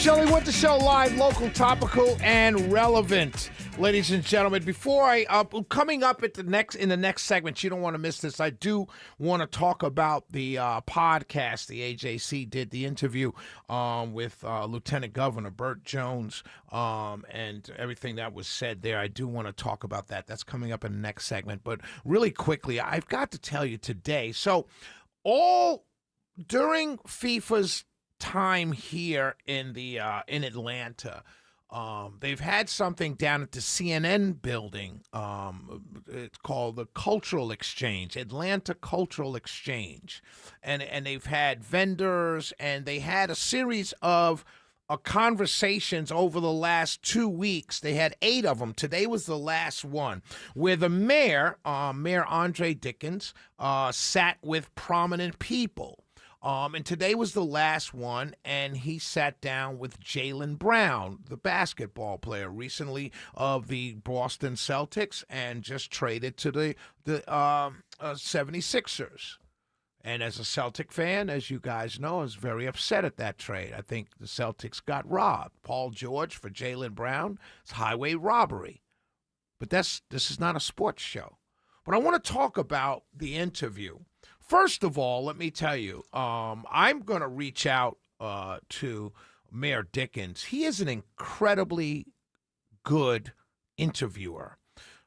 Shelley with the show, live, local, topical, and relevant. Ladies and gentlemen, before coming up in the next segment, you don't want to miss this. I do want to talk about the podcast. The AJC did the interview with Lieutenant Governor Burt Jones and everything that was said there. I do want to talk about that. That's coming up in the next segment. But really quickly, I've got to tell you today. So all during FIFA's time here in Atlanta, they've had something down at the CNN building. It's called the Cultural Exchange, Atlanta Cultural Exchange, and they've had vendors, and they had a series of conversations over the last 2 weeks. They had 8 of them. Today was the last one, where the mayor, Mayor Andre Dickens, sat with prominent people. And today was the last one, and he sat down with Jaylen Brown, the basketball player, recently of the Boston Celtics, and just traded to the 76ers. And as a Celtic fan, as you guys know, I was very upset at that trade. I think the Celtics got robbed. Paul George for Jaylen Brown, it's highway robbery. But this is not a sports show. But I want to talk about the interview. First of all, let me tell you, I'm going to reach out to Mayor Dickens. He is an incredibly good interviewer.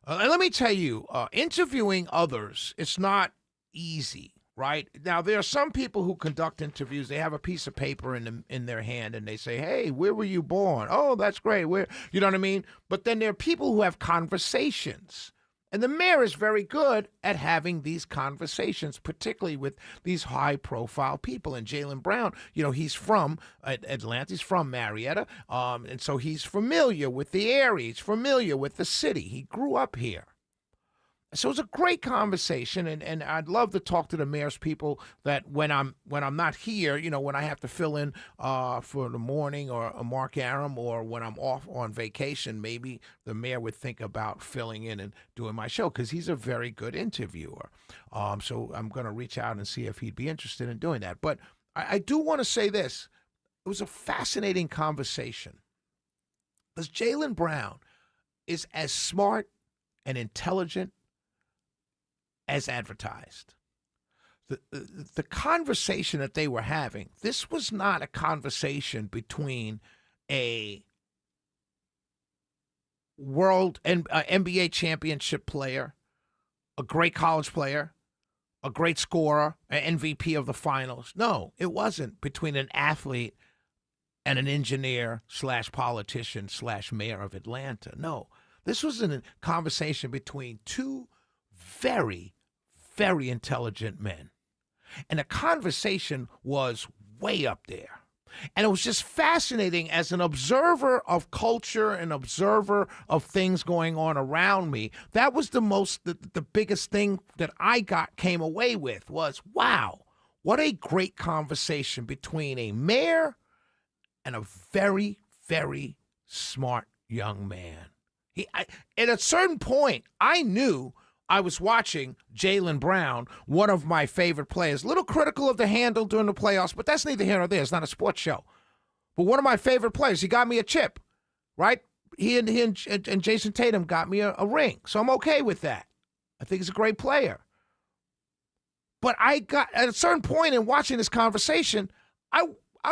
And let me tell you, interviewing others, it's not easy, right? Now, there are some people who conduct interviews. They have a piece of paper in their hand, and they say, hey, where were you born? Oh, that's great. Where, you know what I mean? But then there are people who have conversations. And the mayor is very good at having these conversations, particularly with these high-profile people. And Jaylen Brown, he's from Atlanta. He's from Marietta. And so he's familiar with the area. He's familiar with the city. He grew up here. So it's a great conversation, and I'd love to talk to the mayor's people that when I'm not here, when I have to fill in for the morning or a Mark Aram, or when I'm off on vacation, maybe the mayor would think about filling in and doing my show, because he's a very good interviewer. So I'm going to reach out and see if he'd be interested in doing that. But I do want to say this. It was a fascinating conversation, because Jaylen Brown is as smart and intelligent as advertised. The conversation that they were having, this was not a conversation between a world and NBA championship player, a great college player, a great scorer, an MVP of the finals. No, it wasn't between an athlete and an engineer / politician / mayor of Atlanta. No, this was a conversation between two very, very intelligent men. And the conversation was way up there. And it was just fascinating as an observer of culture, an observer of things going on around me. That was the biggest thing that I came away with was, wow, what a great conversation between a mayor and a very, very smart young man. At a certain point, I knew I was watching Jaylen Brown, one of my favorite players. A little critical of the handle during the playoffs, but that's neither here nor there. It's not a sports show. But one of my favorite players. He got me a chip, right? He and Jason Tatum got me a ring. So I'm okay with that. I think he's a great player. But at a certain point in watching this conversation, I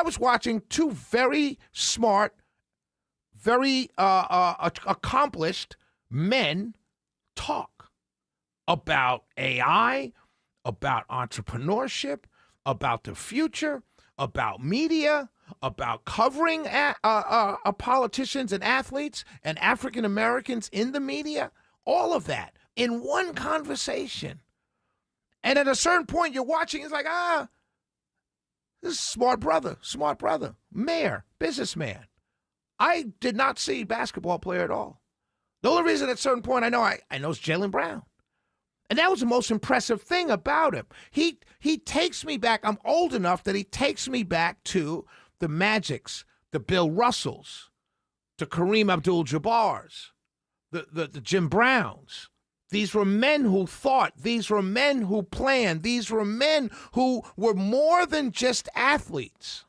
was watching two very smart, very accomplished men talk about AI, about entrepreneurship, about the future, about media, about covering politicians and athletes and African Americans in the media, all of that in one conversation. And at a certain point, you're watching, it's like, this is smart brother, mayor, businessman. I did not see basketball player at all. The only reason at a certain point I know it's Jaylen Brown. And that was the most impressive thing about him. He takes me back. I'm old enough that he takes me back to the Magics, the Bill Russells, to Kareem Abdul-Jabbars, the Jim Browns. These were men who thought. These were men who planned. These were men who were more than just athletes.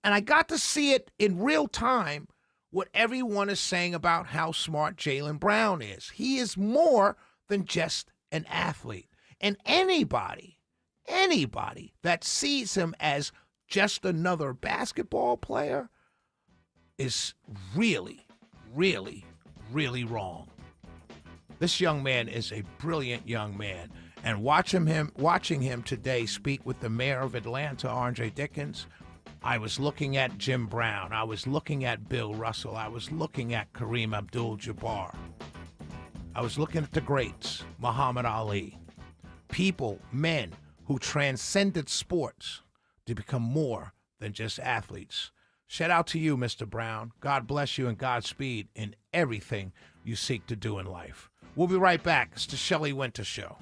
And I got to see it in real time what everyone is saying about how smart Jaylen Brown is. He is more than just an athlete. And anybody that sees him as just another basketball player is really, really, really wrong. This young man is a brilliant young man. And watching him today speak with the mayor of Atlanta, R.J. Dickens, I was looking at Jim Brown. I was looking at Bill Russell. I was looking at Kareem Abdul-Jabbar. I was looking at the greats, Muhammad Ali. People, men who transcended sports to become more than just athletes. Shout out to you, Mr. Brown. God bless you and Godspeed in everything you seek to do in life. We'll be right back. It's the Shelley Winter Show.